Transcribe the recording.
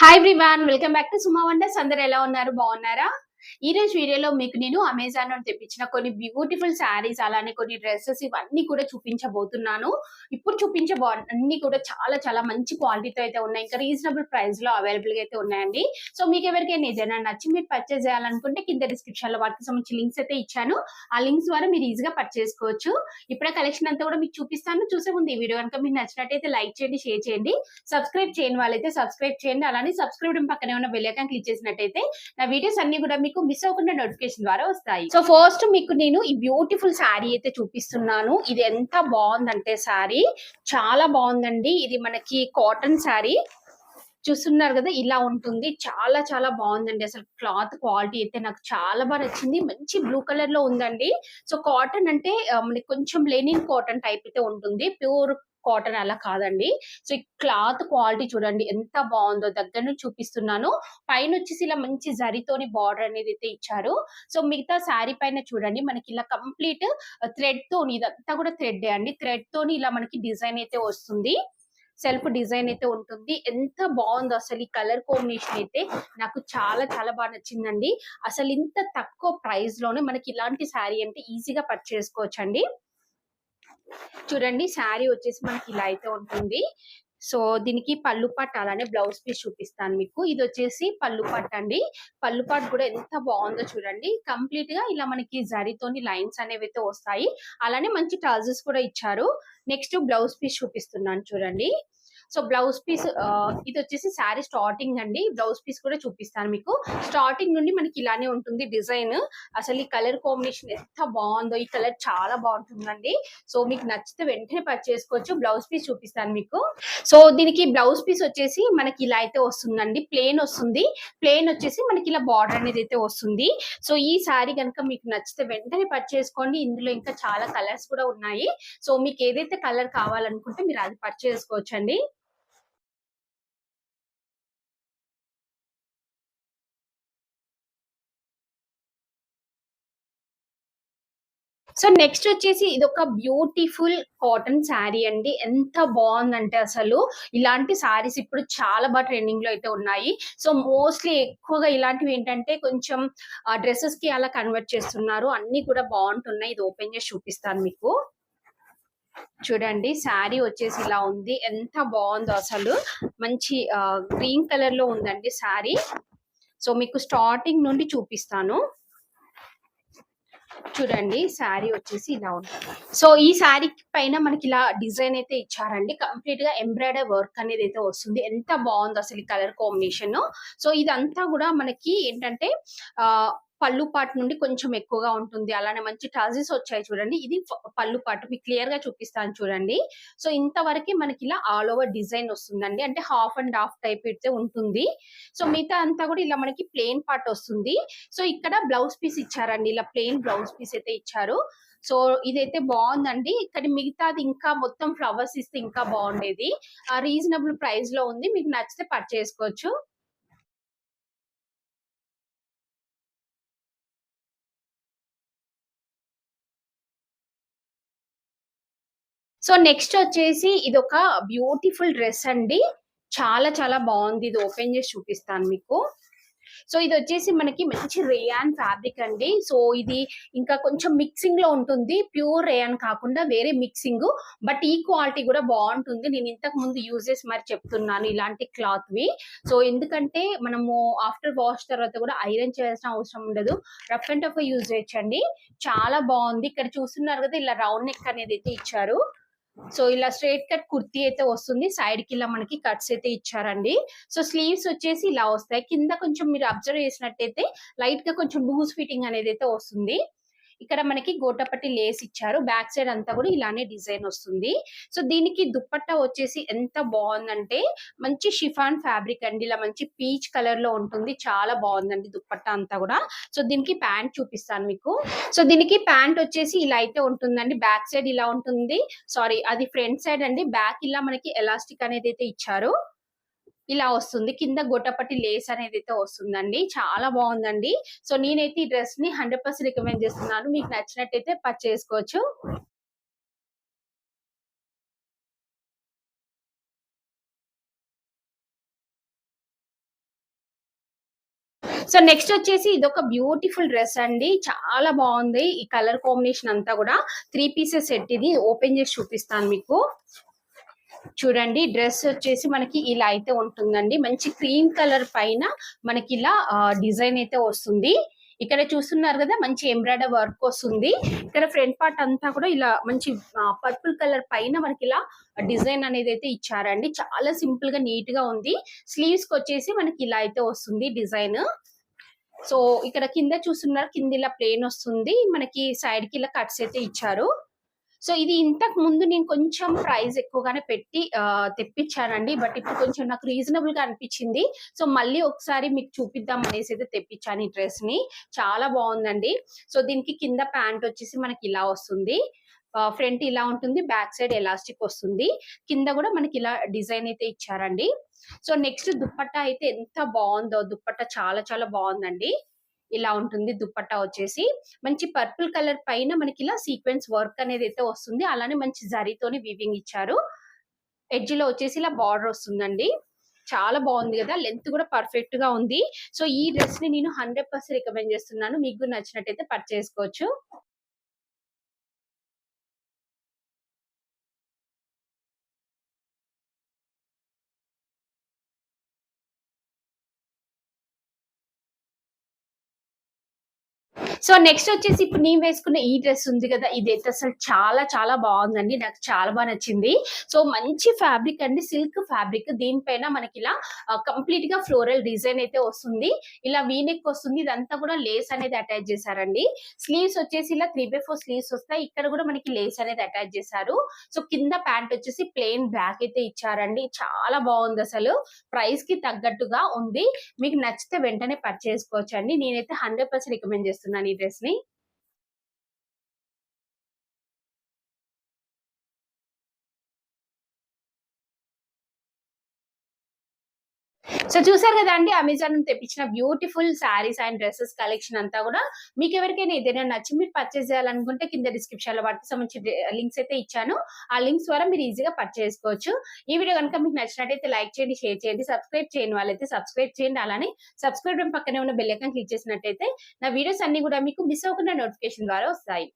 Hi everyone, welcome back to Suma wonders. అందరూ ఎలా ఉన్నారు? బాగున్నారా? ఈ రోజు వీడియోలో మీకు నేను అమెజాన్ నుండి తెప్పించిన కొన్ని బ్యూటిఫుల్ శారీస్, అలానే కొన్ని డ్రెస్సెస్ ఇవన్నీ కూడా చూపించబోతున్నాను. ఇప్పుడు అన్ని కూడా చాలా చాలా మంచి క్వాలిటీతో అయితే ఉన్నాయి. ఇంకా రీజనబుల్ ప్రైస్ లో అవైలబుల్ గా అయితే ఉన్నాయండి. సో మీకు ఎవరికైనా ఏదైనా నచ్చి మీరు పర్చేస్ చేయాలనుకుంటే కింద డిస్క్రిప్షన్ లో వాటికి సంబంధించి లింక్స్ అయితే ఇచ్చాను. ఆ లింక్స్ ద్వారా మీరు ఈజీగా పర్చేస్ చేసుకోవచ్చు. ఇప్పుడే కలెక్షన్ అంతా కూడా మీకు చూపిస్తాను. చూసే ముందు ఈ వీడియో కనుక మీకు నచ్చినట్టయితే లైక్ చేయండి, షేర్ చేయండి. సబ్స్క్రైబ్ చేయని వాళ్ళైతే సబ్స్క్రైబ్ చేయండి. అలానే సబ్స్క్రైబ్ పక్కనే ఉన్న బెల్ ఐకాన్ క్లిక్ చేసినట్టయితే నా వీడియోస్ అన్ని కూడా మీకు మిస్ అవ్వకుండా నోటిఫికేషన్ ద్వారా వస్తాయి. సో ఫస్ట్ మీకు నేను ఈ బ్యూటిఫుల్ శారీ అయితే చూపిస్తున్నాను. ఇది ఎంత బాగుందంటే శారీ చాలా బాగుందండి. ఇది మనకి కాటన్ శారీ చూస్తున్నారు కదా, ఇలా ఉంటుంది. చాలా చాలా బాగుందండి. అసలు క్లాత్ క్వాలిటీ అయితే నాకు చాలా బాగా నచ్చింది. మంచి బ్లూ కలర్ లో ఉందండి. సో కాటన్ అంటే మనకి కొంచెం లెనిన్ కాటన్ టైప్ అయితే ఉంటుంది, ప్యూర్ కాటన్ అలా కాదండి. సో ఈ క్లాత్ క్వాలిటీ చూడండి ఎంత బాగుందో. దగ్గర నుంచి చూపిస్తున్నాను. పైన వచ్చేసి ఇలా మంచి జరీతోని బార్డర్ అనేది అయితే ఇచ్చారు. సో మిగతా శారీ పైన చూడండి మనకి ఇలా కంప్లీట్ థ్రెడ్ తోని, ఇదంతా కూడా థ్రెడ్ అండి. థ్రెడ్ తోని ఇలా మనకి డిజైన్ అయితే వస్తుంది. సెల్ఫ్ డిజైన్ అయితే ఉంటుంది. ఎంత బాగుందో అసలు. ఈ కలర్ కాంబినేషన్ అయితే నాకు చాలా చాలా బాగా నచ్చిందండి. అసలు ఇంత తక్కువ ప్రైస్ లోనే మనకి ఇలాంటి శారీ అంటే ఈజీగా పర్చేస్ చేసుకోవచ్చండి. చూడండి శారీ వచ్చేసి మనకి ఇలా అయితే ఉంటుంది. సో దీనికి పళ్ళు పట్టు అలానే బ్లౌజ్ పీస్ చూపిస్తాను మీకు. ఇది వచ్చేసి పళ్ళు పట్టు అండి. పళ్ళు పట్టు కూడా ఎంత బాగుందో చూడండి. కంప్లీట్ గా ఇలా మనకి జరీతోని లైన్స్ అనేవి అయితే వస్తాయి. అలానే మంచి టజల్స్ కూడా ఇచ్చారు. నెక్స్ట్ బ్లౌజ్ పీస్ చూపిస్తున్నాను చూడండి. సో బ్లౌజ్ పీస్ ఇది వచ్చేసి శారీ స్టార్టింగ్ అండి. బ్లౌజ్ పీస్ కూడా చూపిస్తాను మీకు. స్టార్టింగ్ నుండి మనకి ఇలానే ఉంటుంది డిజైన్. అసలు ఈ కలర్ కాంబినేషన్ ఎంత బాగుందో. ఈ కలర్ చాలా బాగుంటుందండి. సో మీకు నచ్చితే వెంటనే పర్చేస్ చేసుకోవచ్చు. బ్లౌజ్ పీస్ చూపిస్తాను మీకు. సో దీనికి బ్లౌజ్ పీస్ వచ్చేసి మనకి ఇలా అయితే వస్తుందండి. ప్లేన్ వస్తుంది. ప్లేన్ వచ్చేసి మనకి ఇలా బార్డర్ అనేది అయితే వస్తుంది. సో ఈ శారీ కనుక మీకు నచ్చితే వెంటనే పర్చేస్ చేసుకోండి. ఇందులో ఇంకా చాలా కలర్స్ కూడా ఉన్నాయి. సో మీకు ఏదైతే కలర్ కావాలనుకుంటే మీరు అది పర్చేస్ చేసుకోవచ్చు అండి. సో నెక్స్ట్ వచ్చేసి ఇది ఒక బ్యూటిఫుల్ కాటన్ శారీ అండి. ఎంత బాగుందంటే అసలు ఇలాంటి శారీస్ ఇప్పుడు చాలా బాగా ట్రెండింగ్ లో అయితే ఉన్నాయి. సో మోస్ట్లీ ఎక్కువగా ఇలాంటివి ఏంటంటే కొంచెం డ్రెస్సెస్ కి అలా కన్వర్ట్ చేస్తున్నారు. అన్ని కూడా బాగుంటున్నాయి. ఇది ఓపెన్ చేసి చూపిస్తాను మీకు. చూడండి శారీ వచ్చేసి ఇలా ఉంది. ఎంత బాగుందో అసలు. మంచి గ్రీన్ కలర్ లో ఉందండి శారీ. సో మీకు స్టార్టింగ్ నుండి చూపిస్తాను. చూడండి శారీ వచ్చేసి ఇలా ఉంటుంది. సో ఈ శారీ పైన మనకి ఇలా డిజైన్ అయితే ఇచ్చారండి. కంప్లీట్ గా ఎంబ్రాయిడరీ వర్క్ అనేది అయితే వస్తుంది. ఎంత బాగుందో అసలు ఈ కలర్ కాంబినేషన్. సో ఇదంతా కూడా మనకి ఏంటంటే ఆ పళ్ళు పాటు నుండి కొంచెం ఎక్కువగా ఉంటుంది. అలానే మంచి టజల్స్ వచ్చాయి చూడండి. ఇది పళ్ళు పాటు మీకు క్లియర్ గా చూపిస్తాను చూడండి. సో ఇంతవరకు మనకి ఇలా ఆల్ ఓవర్ డిజైన్ వస్తుందండి. అంటే హాఫ్ అండ్ హాఫ్ టైప్ అయితే ఉంటుంది. సో మిగతా అంతా కూడా ఇలా మనకి ప్లెయిన్ పార్ట్ వస్తుంది. సో ఇక్కడ బ్లౌజ్ పీస్ ఇచ్చారండి. ఇలా ప్లెయిన్ బ్లౌజ్ పీస్ అయితే ఇచ్చారు. సో ఇదైతే బాగుందండి. ఇక్కడ మిగతాది ఇంకా మొత్తం ఫ్లవర్స్ ఇస్తే ఇంకా బాగుండేది. రీజనబుల్ ప్రైస్ లో ఉంది. మీకు నచ్చితే పర్చేస్ చేసుకోవచ్చు. సో నెక్స్ట్ వచ్చేసి ఇది ఒక బ్యూటిఫుల్ డ్రెస్ అండి. చాలా చాలా బాగుంది. ఇది ఓపెన్ చేసి చూపిస్తాను మీకు. సో ఇది వచ్చేసి మనకి మంచి రేయాన్ ఫ్యాబ్రిక్ అండి. సో ఇది ఇంకా కొంచెం మిక్సింగ్ లో ఉంటుంది. ప్యూర్ రేయాన్ కాకుండా వేరే మిక్సింగ్. బట్ ఈ క్వాలిటీ కూడా బాగుంటుంది. నేను ఇంతకు ముందు యూజ్ చేసి మరి చెప్తున్నాను ఇలాంటి క్లాత్ వి. సో ఎందుకంటే మనము ఆఫ్టర్ వాష్ తర్వాత కూడా ఐరన్ చేయాల్సిన అవసరం ఉండదు. రఫ్ అండ్ టఫ్ యూజ్ చేయొచ్చండి. చాలా బాగుంది. ఇక్కడ చూస్తున్నారు కదా, ఇలా రౌండ్ నెక్ అనేది అయితే ఇచ్చారు. సో ఇలా స్ట్రైట్ కట్ కుర్తీ అయితే వస్తుంది. సైడ్ కి ఇలా మనకి కట్స్ అయితే ఇచ్చారండి. సో స్లీవ్స్ వచ్చేసి ఇలా వస్తాయి. కింద కొంచెం మీరు అబ్జర్వ్ చేసినట్టయితే లైట్ గా కొంచెం లూజ్ ఫిట్టింగ్ అనేది అయితే వస్తుంది. ఇక్కడ మనకి గోటపట్టి లేస్ ఇచ్చారు. బ్యాక్ సైడ్ అంతా కూడా ఇలానే డిజైన్ వస్తుంది. సో దీనికి దుప్పట్టా వచ్చేసి ఎంత బాగుందంటే మంచి షిఫాన్ ఫ్యాబ్రిక్ అండి. ఇలా మంచి పీచ్ కలర్ లో ఉంటుంది. చాలా బాగుందండి దుప్పట్టా అంతా కూడా. సో దీనికి ప్యాంట్ చూపిస్తాను మీకు. సో దీనికి ప్యాంట్ వచ్చేసి ఇలా అయితే ఉంటుందండి. బ్యాక్ సైడ్ ఇలా ఉంటుంది. సారీ, అది ఫ్రంట్ సైడ్ అండి. బ్యాక్ ఇలా మనకి ఎలాస్టిక్ అనేది అయితే ఇచ్చారు. ఇలా వస్తుంది. కింద గొట్టపట్టి లేస్ అనేది అయితే వస్తుందండి. చాలా బాగుందండి. సో నేనైతే ఈ డ్రెస్ ని 100% రికమెండ్ చేస్తున్నాను. మీకు నచ్చినట్టయితే పర్చేస్ చేసుకోవచ్చు. సో నెక్స్ట్ వచ్చేసి ఇదొక బ్యూటిఫుల్ డ్రెస్ అండి. చాలా బాగుంది. ఈ కలర్ కాంబినేషన్ అంతా కూడా 3 పీసెస్ సెట్. ఇది ఓపెన్ చేసి చూపిస్తాను మీకు. చూడండి, డ్రెస్ వచ్చేసి మనకి ఇలా అయితే ఉంటుందండి. మంచి క్రీమ్ కలర్ పైన మనకి ఇలా డిజైన్ అయితే వస్తుంది. ఇక్కడ చూస్తున్నారు కదా, మంచి ఎంబ్రాయిడరీ వర్క్ వస్తుంది. ఇక్కడ ఫ్రంట్ పార్ట్ అంతా కూడా ఇలా మంచి పర్పుల్ కలర్ పైన మనకి ఇలా డిజైన్ అనేది అయితే ఇచ్చారండి. చాలా సింపుల్ గా నీట్ గా ఉంది. స్లీవ్స్ కి వచ్చేసి మనకి ఇలా అయితే వస్తుంది డిజైన్. సో ఇక్కడ కింద చూస్తున్నారు, కింద ఇలా ప్లేన్ వస్తుంది. మనకి సైడ్ కి ఇలా కట్స్ అయితే ఇచ్చారు. సో ఇది ఇంతకు ముందు నేను కొంచెం ప్రైస్ ఎక్కువగానే పెట్టి తెప్పించానండి. బట్ ఇప్పుడు కొంచెం నాకు రీజనబుల్ గా అనిపించింది. సో మళ్ళీ ఒకసారి మీకు చూపిద్దాం అనేసి అయితే తెప్పించాను ఈ డ్రెస్ ని. చాలా బాగుందండి. సో దీనికి కింద ప్యాంట్ వచ్చేసి మనకి ఇలా వస్తుంది. ఫ్రంట్ ఇలా ఉంటుంది, బ్యాక్ సైడ్ ఎలాస్టిక్ వస్తుంది. కింద కూడా మనకి ఇలా డిజైన్ అయితే ఇచ్చారండి. సో నెక్స్ట్ దుప్పట్టా అయితే ఎంత బాగుందో. దుప్పట్టా చాలా చాలా బాగుందండి. ఇలా ఉంటుంది దుప్పట్టా వచ్చేసి. మంచి పర్పుల్ కలర్ పైన మనకి ఇలా సీక్వెన్స్ వర్క్ అనేది అయితే వస్తుంది. అలానే మంచి జరీతోని వీవింగ్ ఇచ్చారు. ఎడ్జ్ లో వచ్చేసి ఇలా బార్డర్ వస్తుందండి. చాలా బాగుంది కదా, లెంత్ కూడా పర్ఫెక్ట్ గా ఉంది. సో ఈ డ్రెస్ ని నేను 100% రికమెండ్ చేస్తున్నాను. మీకు నచ్చినట్టయితే పర్చేస్ చేసుకోవచ్చు. సో నెక్స్ట్ వచ్చేసి ఇప్పుడు నేను వేసుకున్న ఈ డ్రెస్ ఉంది కదా, ఇదైతే అసలు చాలా చాలా బాగుందండి. నాకు చాలా బాగా నచ్చింది. సో మంచి ఫ్యాబ్రిక్ అండి, సిల్క్ ఫ్యాబ్రిక్. దీనిపైన మనకి ఇలా కంప్లీట్ గా ఫ్లోరల్ డిజైన్ అయితే వస్తుంది. ఇలా వీనెక్ వస్తుంది. ఇదంతా కూడా లేస్ అనేది అటాచ్ చేశారండి. స్లీవ్స్ వచ్చేసి ఇలా 3/4 స్లీవ్స్ వస్తాయి. ఇక్కడ కూడా మనకి లేస్ అనేది అటాచ్ చేశారు. సో కింద ప్యాంట్ వచ్చేసి ప్లెయిన్ బ్లాక్ అయితే ఇచ్చారండి. చాలా బాగుంది అసలు. ప్రైస్ కి తగ్గట్టుగా ఉంది. మీకు నచ్చితే వెంటనే పర్చేస్ చేసుకోవచ్చు అండి. నేనైతే 100% రికమెండ్ చేస్తున్నాను ఈ డ్రెస్ ని. సో చూసారు కదా అండి, అమెజాన్ నుంచి తెప్పించిన beautiful saris and dresses collection అంతా కూడా. మీకు ఎవరికైనా ఏదైనా నచ్చి మీరు పర్చేస్ చేయాలనుకుంటే కింద డిస్క్రిప్షన్ లో వాటికి సంబంధించి లింక్స్ అయితే ఇచ్చాను. ఆ లింక్స్ ద్వారా మీరు ఈజీగా పర్చేస్ చేసుకోవచ్చు. ఈ వీడియో కనుక మీకు నచ్చినట్టయితే లైక్ చేయండి, షేర్ చేయండి. సబ్స్క్రైబ్ చేయని వాళ్ళైతే సబ్స్క్రైబ్ చేయండి. అలానే సబ్స్క్రైబ్ పక్కనే ఉన్న బెల్ ఐకాన్ క్లిక్ చేసినట్టయితే నా వీడియోస్ అన్ని కూడా మీకు మిస్ అవ్వకుండా నోటిఫికేషన్ ద్వారా వస్తాయి.